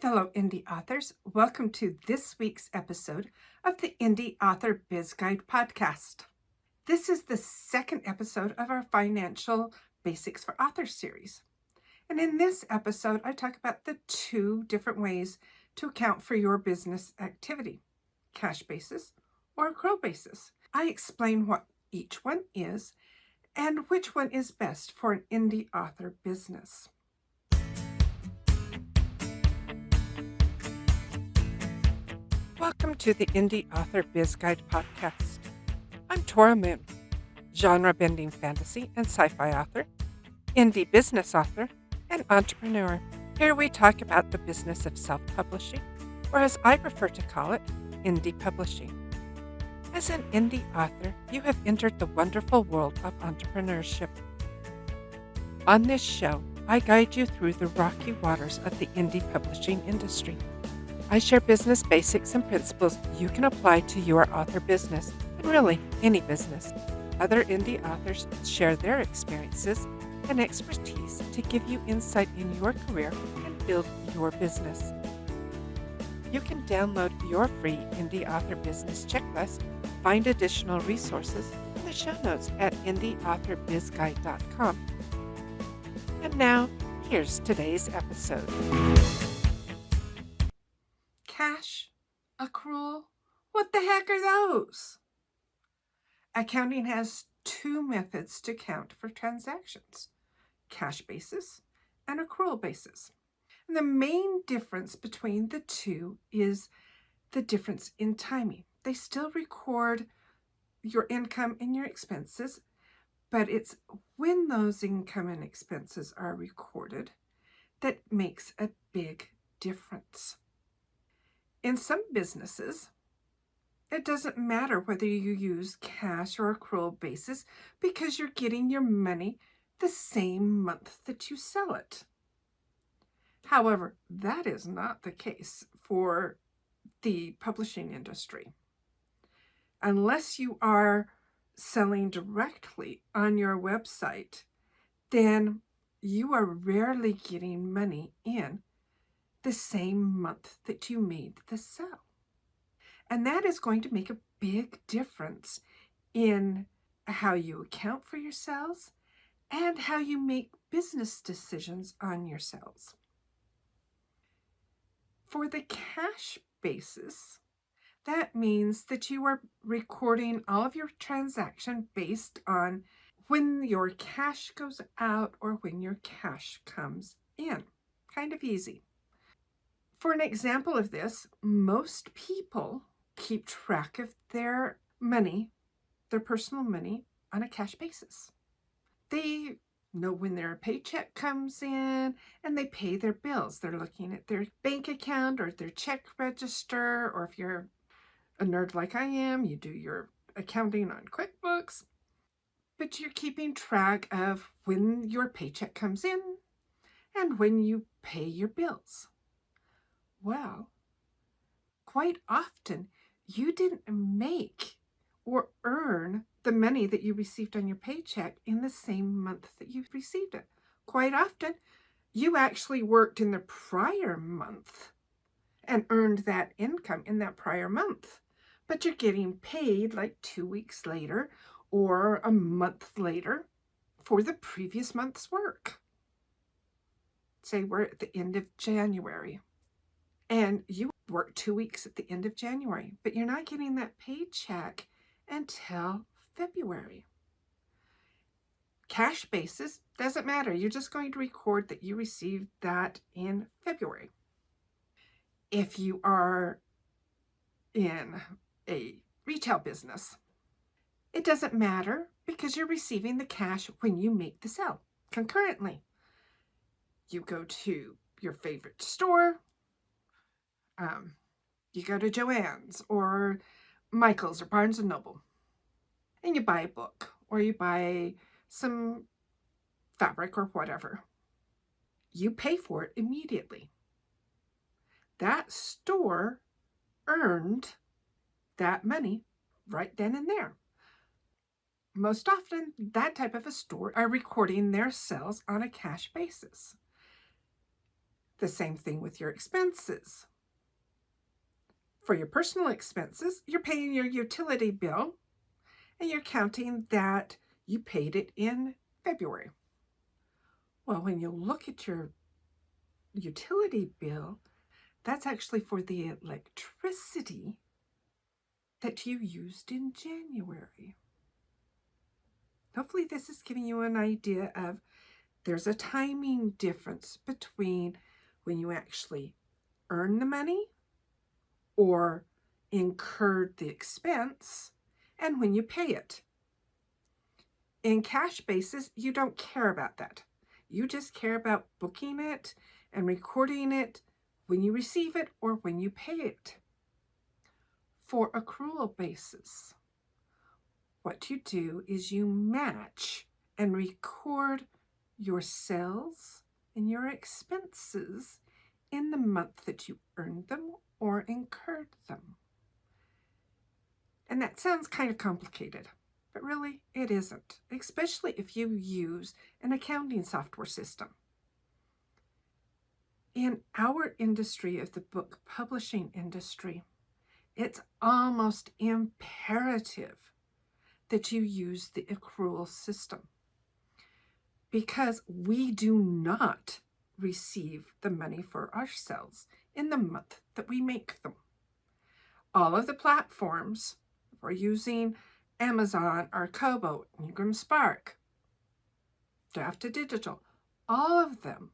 fellow indie authors. Welcome to this week's episode of the Indie Author Biz Guide podcast. This is the second episode of our Financial Basics for Authors series. And in this episode, I talk about the two different ways to account for your business activity, cash basis or accrual basis. I explain what each one is and which one is best for an indie author business. Welcome to the Indie Author Biz Guide podcast. I'm Tora Moon, genre-bending fantasy and sci-fi author, indie business author, and entrepreneur. Here we talk about the business of self-publishing, or as I prefer to call it, indie publishing. As an indie author, you have entered the wonderful world of entrepreneurship. On this show, I guide you through the rocky waters of the indie publishing industry. I share business basics and principles you can apply to your author business, and really any business. Other indie authors share their experiences and expertise to give you insight in your career and build your business. You can download your free indie author business checklist, find additional resources in the show notes at indieauthorbizguide.com. And now, here's today's episode. Cash, accrual, what the heck are those? Accounting has two methods to count for transactions, cash basis and accrual basis. And the main difference between the two is the difference in timing. They still record your income and your expenses, but it's when those income and expenses are recorded that makes a big difference. In some businesses, it doesn't matter whether you use cash or accrual basis because you're getting your money the same month that you sell it. However, that is not the case for the publishing industry. Unless you are selling directly on your website, then you are rarely getting money in the same month that you made the sale. And that is going to make a big difference in how you account for your sales and how you make business decisions on your sales. For the cash basis, that means that you are recording all of your transaction based on when your cash goes out or when your cash comes in. Kind of easy. For an example of this, most people keep track of their money, their personal money, on a cash basis. They know when their paycheck comes in and they pay their bills. They're looking at their bank account or their check register, or if you're a nerd like I am, you do your accounting on QuickBooks. But you're keeping track of when your paycheck comes in and when you pay your bills. Well, quite often you didn't make or earn the money that you received on your paycheck in the same month that you received it. Quite often, you actually worked in the prior month and earned that income in that prior month, but you're getting paid like 2 weeks later or a month later for the previous month's work. Say we're at the end of January. And you work 2 weeks at the end of January, but you're not getting that paycheck until February. Cash basis doesn't matter. You're just going to record that you received that in February. If you are in a retail business, it doesn't matter because you're receiving the cash when you make the sale concurrently. You go to your favorite store. You go to Joann's or Michael's or Barnes & Noble, and you buy a book or you buy some fabric or whatever. You pay for it immediately. That store earned that money right then and there. Most often, that type of a store are recording their sales on a cash basis. The same thing with your expenses. For your personal expenses, you're paying your utility bill and you're counting that you paid it in February. Well, when you look at your utility bill, that's actually for the electricity that you used in January. Hopefully this is giving you an idea of there's a timing difference between when you actually earn the money or incurred the expense and when you pay it. In cash basis, you don't care about that. You just care about booking it and recording it when you receive it or when you pay it. For accrual basis, what you do is you match and record your sales and your expenses in the month that you earned them or incurred them. And that sounds kind of complicated, but really it isn't, especially if you use an accounting software system. In our industry of the book publishing industry, it's almost imperative that you use the accrual system because we do not receive the money for ourselves in the month that we make them. All of the platforms, if we're using Amazon or Kobo, Ingram Spark, Draft to Digital, all of them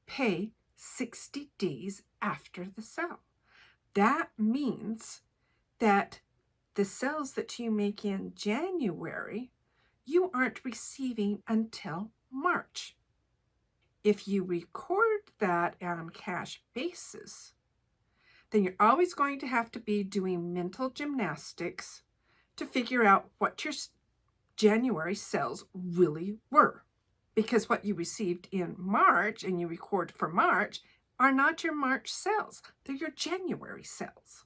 pay 60 days after the sale. That means that the sales that you make in January, you aren't receiving until March. If you record that on cash basis, then you're always going to have to be doing mental gymnastics to figure out what your January sales really were. Because what you received in March and you record for March are not your March sales, they're your January sales.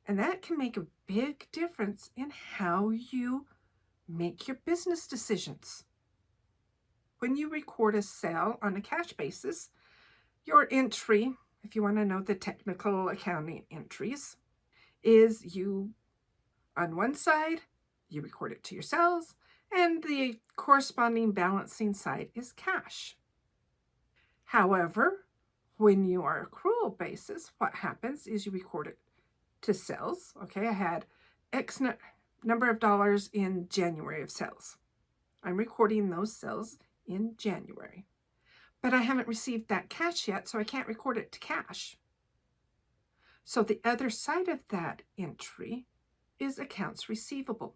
And that can make a big difference in how you make your business decisions. When you record a sale on a cash basis, your entry, if you want to know the technical accounting entries, is you, on one side, you record it to your sales, and the corresponding balancing side is cash. However, when you are accrual basis, what happens is you record it to sales. Okay, I had X number of dollars in January of sales. I'm recording those sales in January. But I haven't received that cash yet, so I can't record it to cash. So the other side of that entry is accounts receivable.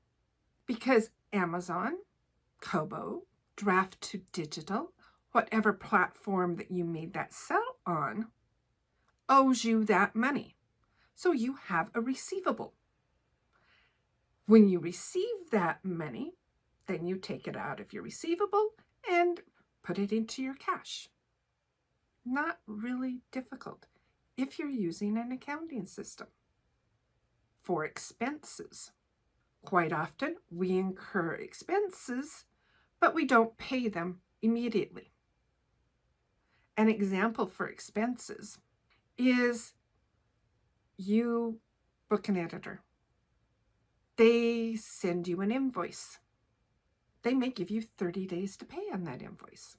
Because Amazon, Kobo, Draft to Digital, whatever platform that you made that sale on, owes you that money. So you have a receivable. When you receive that money, then you take it out of your receivable and put it into your cash. Not really difficult if you're using an accounting system. For expenses, quite often we incur expenses, but we don't pay them immediately. An example for expenses is you book an editor. They send you an invoice. They may give you 30 days to pay on that invoice.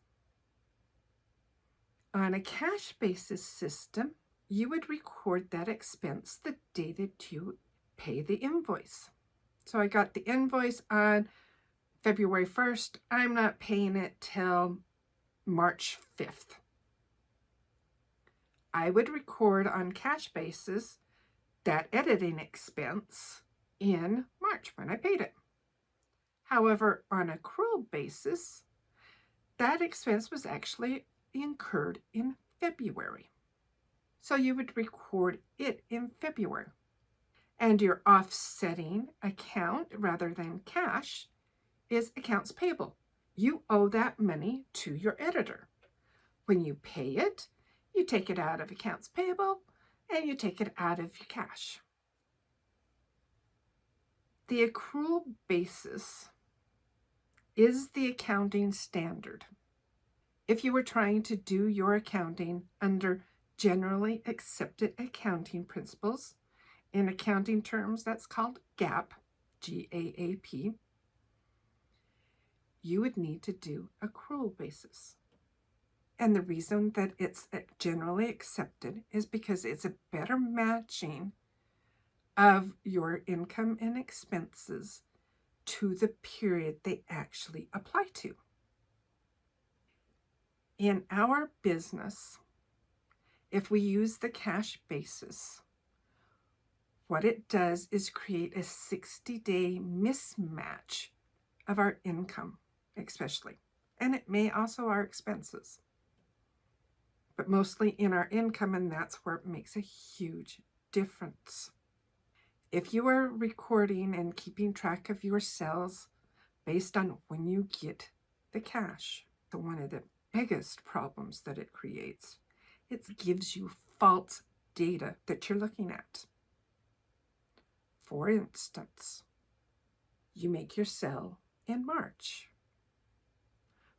On a cash basis system, you would record that expense the day that you pay the invoice. So I got the invoice on February 1st. I'm not paying it till March 5th. I would record on cash basis that editing expense in March when I paid it. However, on accrual basis, that expense was actually incurred in February. So you would record it in February. And your offsetting account rather than cash is accounts payable. You owe that money to your editor. When you pay it, you take it out of accounts payable and you take it out of your cash. The accrual basis is the accounting standard. If you were trying to do your accounting under generally accepted accounting principles, in accounting terms, that's called GAAP, GAAP, you would need to do accrual basis. And the reason that it's generally accepted is because it's a better matching of your income and expenses to the period they actually apply to. In our business, if we use the cash basis, what it does is create a 60-day mismatch of our income, especially. And it may also our expenses, but mostly in our income, and that's where it makes a huge difference. If you are recording and keeping track of your sales based on when you get the cash, one of the biggest problems that it creates, it gives you false data that you're looking at. For instance, you make your sale in March,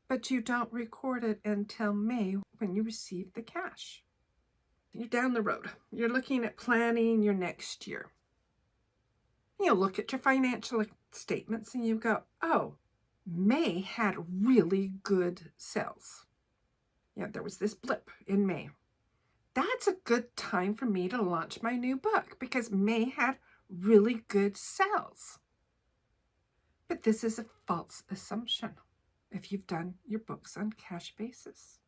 but you don't record it until May when you receive the cash. You're down the road. You're looking at planning your next year. You look at your financial statements and you go, oh, May had really good sales. Yeah, there was this blip in May. That's a good time for me to launch my new book because May had really good sales. But this is a false assumption if you've done your books on cash basis.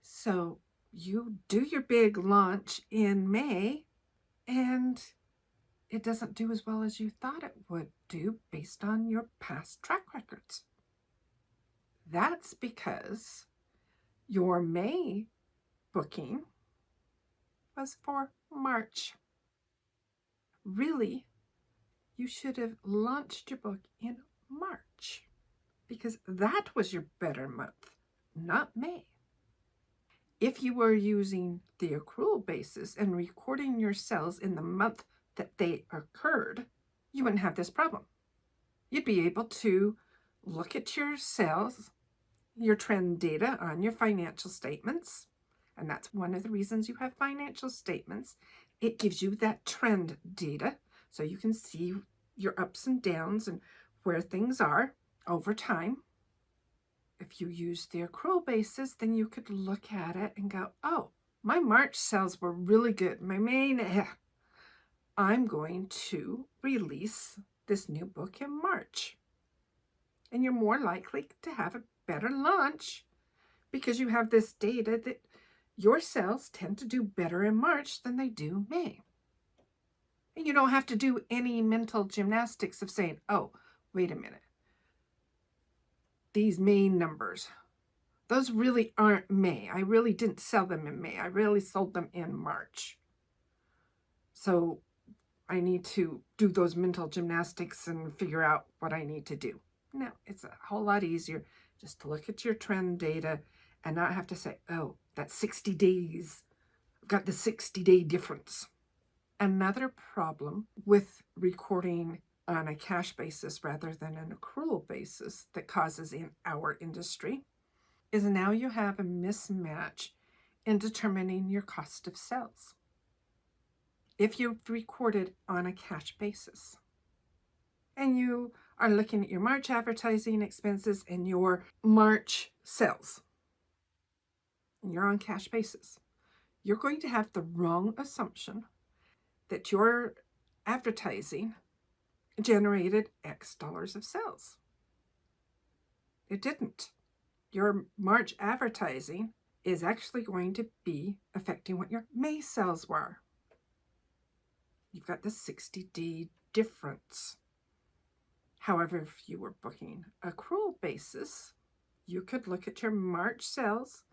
So you do your big launch in May and it doesn't do as well as you thought it would do based on your past track records. That's because your May booking was for March. Really, you should have launched your book in March because that was your better month, not May. If you were using the accrual basis and recording your sales in the month that they occurred, you wouldn't have this problem. You'd be able to look at your sales, your trend data on your financial statements, and that's one of the reasons you have financial statements. It gives you that trend data so you can see your ups and downs and where things are over time. If you use the accrual basis, then you could look at it and go, oh, my March sales were really good. My May, I'm going to release this new book in March. And you're more likely to have a better launch because you have this data that your sales tend to do better in March than they do May. And you don't have to do any mental gymnastics of saying, oh, wait a minute. These May numbers, those really aren't May. I really didn't sell them in May. I really sold them in March. So I need to do those mental gymnastics and figure out what I need to do. No, it's a whole lot easier just to look at your trend data and not have to say, oh, that's 60 days. I've got the 60-day difference. Another problem with recording on a cash basis rather than an accrual basis that causes in our industry is now you have a mismatch in determining your cost of sales. If you've recorded on a cash basis and you are looking at your March advertising expenses and your March sales, and you're on cash basis, you're going to have the wrong assumption that your advertising generated X dollars of sales. It didn't. Your March advertising is actually going to be affecting what your May sales were. You've got the 60-day difference. However, if you were booking accrual basis, you could look at your March sales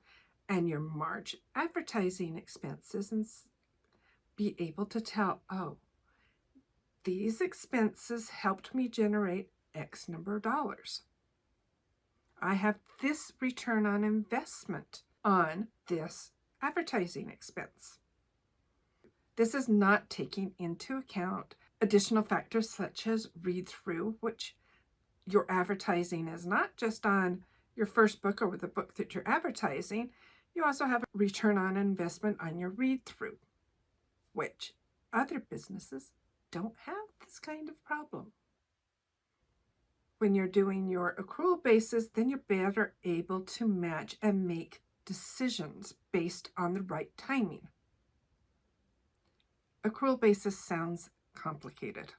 and your March advertising expenses and be able to tell, oh, these expenses helped me generate X number of dollars. I have this return on investment on this advertising expense. This is not taking into account additional factors such as read-through, which your advertising is not just on your first book or the book that you're advertising, you also have a return on investment on your read-through, which other businesses don't have this kind of problem. When you're doing your accrual basis, then you're better able to match and make decisions based on the right timing. Accrual basis sounds complicated.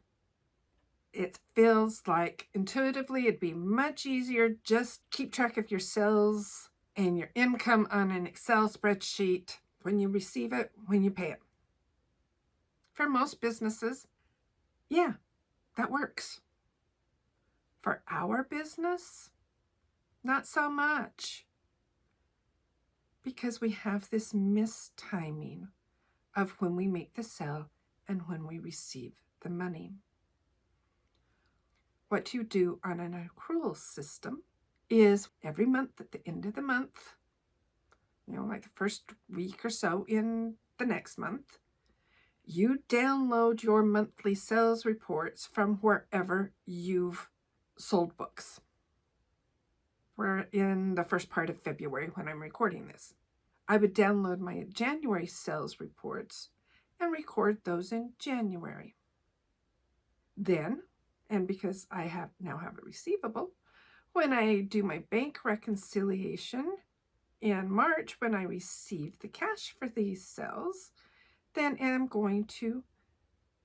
It feels like intuitively it'd be much easier just keep track of your sales and your income on an Excel spreadsheet when you receive it, when you pay it. For most businesses, yeah, that works. For our business, not so much, because we have this mistiming of when we make the sale and when we receive the money. What you do on an accrual system is every month at the end of the month, like the first week or so in the next month, you download your monthly sales reports from wherever you've sold books. We're in the first part of February when I'm recording this. I would download my January sales reports and record those in January. Then, and because I now have a receivable, when I do my bank reconciliation in March, when I receive the cash for these sales, then I'm going to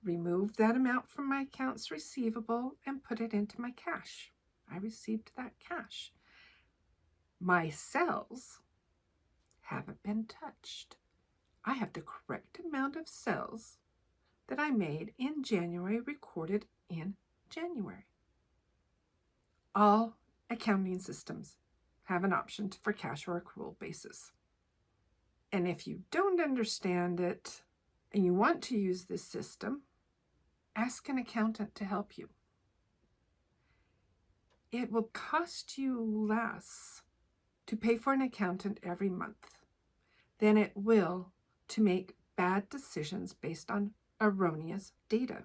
remove that amount from my accounts receivable and put it into my cash. I received that cash. My sales haven't been touched. I have the correct amount of sales that I made in January recorded in January. All accounting systems have an option for cash or accrual basis. And if you don't understand it and you want to use this system, ask an accountant to help you. It will cost you less to pay for an accountant every month than it will to make bad decisions based on erroneous data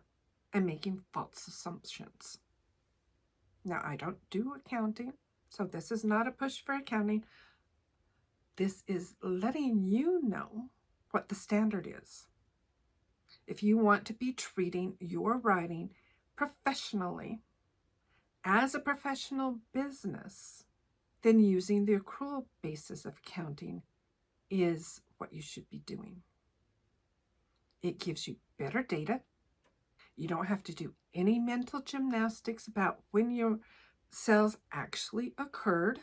and making false assumptions. Now, I don't do accounting, so this is not a push for accounting. This is letting you know what the standard is. If you want to be treating your writing professionally as a professional business, then using the accrual basis of accounting is what you should be doing. It gives you better data. You don't have to do any mental gymnastics about when your sales actually occurred.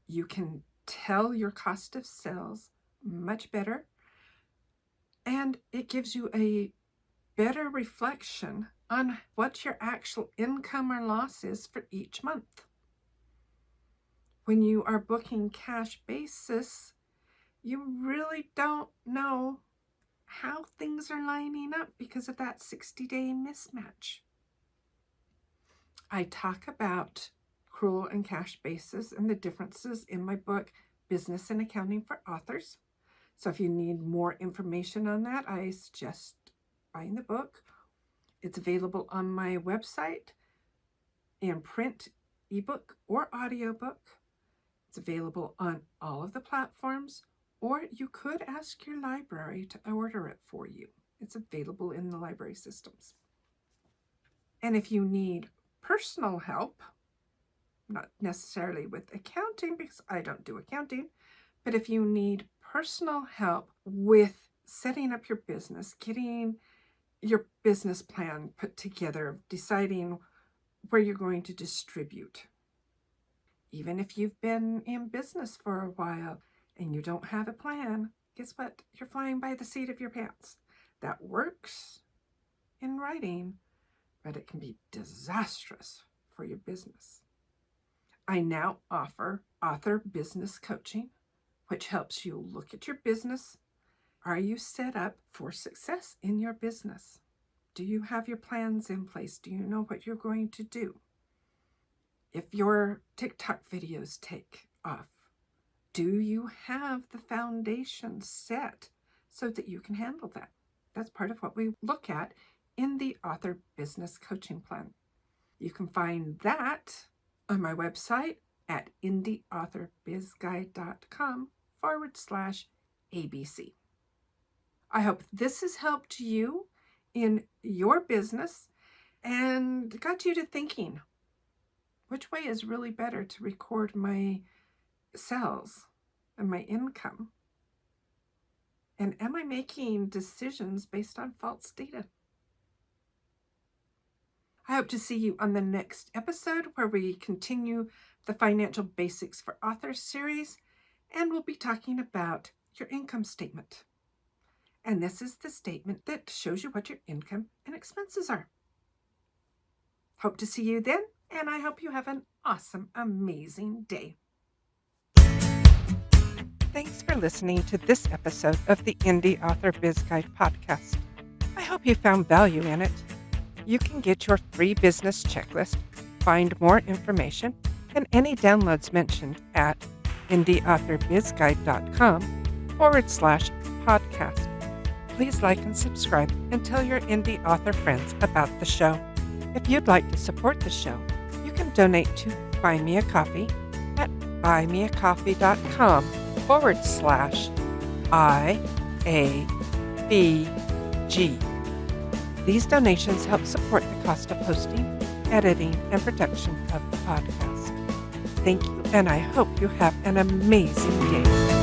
You can tell your cost of sales much better. And it gives you a better reflection on what your actual income or loss is for each month. When you are booking cash basis, you really don't know how things are lining up because of that 60-day mismatch. I talk about accrual and cash basis and the differences in my book, Business and Accounting for Authors. So if you need more information on that, I suggest buying the book. It's available on my website in print, ebook, or audiobook. It's available on all of the platforms, or you could ask your library to order it for you. It's available in the library systems. And if you need personal help, not necessarily with accounting because I don't do accounting, but if you need personal help with setting up your business, getting your business plan put together, deciding where you're going to distribute. Even if you've been in business for a while and you don't have a plan, guess what? You're flying by the seat of your pants. That works in writing, but it can be disastrous for your business. I now offer author business coaching, which helps you look at your business. Are you set up for success in your business? Do you have your plans in place? Do you know what you're going to do? If your TikTok videos take off, do you have the foundation set so that you can handle that? That's part of what we look at in the author business coaching plan. You can find that on my website at indieauthorbizguide.com/ABC. I hope this has helped you in your business and got you to thinking, which way is really better to record my sales and my income? And am I making decisions based on false data? I hope to see you on the next episode where we continue the Financial Basics for Authors series, and we'll be talking about your income statement. And this is the statement that shows you what your income and expenses are. Hope to see you then, and I hope you have an awesome, amazing day. Thanks for listening to this episode of the Indie Author Biz Guide podcast. I hope you found value in it. You can get your free business checklist, find more information, and any downloads mentioned at indieauthorbizguide.com/podcast. Please like and subscribe and tell your indie author friends about the show. If you'd like to support the show, you can donate to Buy Me a Coffee at buymeacoffee.com/IABG. These donations help support the cost of hosting, editing, and production of the podcast. Thank you, and I hope you have an amazing day.